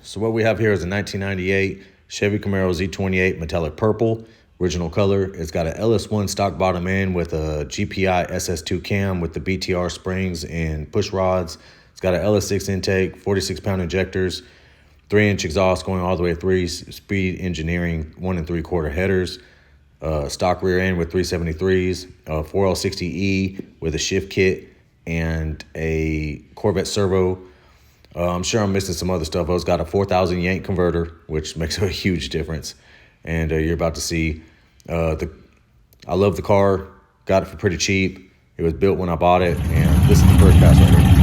So what we have here is a 1998 Chevy Camaro Z28 metallic purple, original color. It's got an LS1 stock bottom end with a GPI SS2 Cam with the BTR springs and push rods. It's got an LS6 intake, 46-pound injectors, 3-inch exhaust going all the way to 3-speed engineering, 1 3/4 headers, stock rear end with 373s, 4L60E with a shift kit, and a Corvette servo. I'm sure I'm missing some other stuff. It's got a 4,000 Yank Converter, which makes a huge difference. And you're about to see I love the car. Got it for pretty cheap. It was built when I bought it, and this is the first pass right here.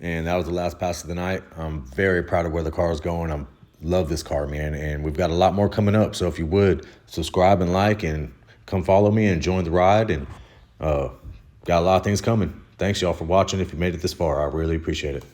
And that was the last pass of the night. I'm very proud of where the car is going. I love this car, man. And we've got a lot more coming up. So if you would, subscribe and like and come follow me and join the ride. And got a lot of things coming. Thanks, y'all, for watching. If you made it this far, I really appreciate it.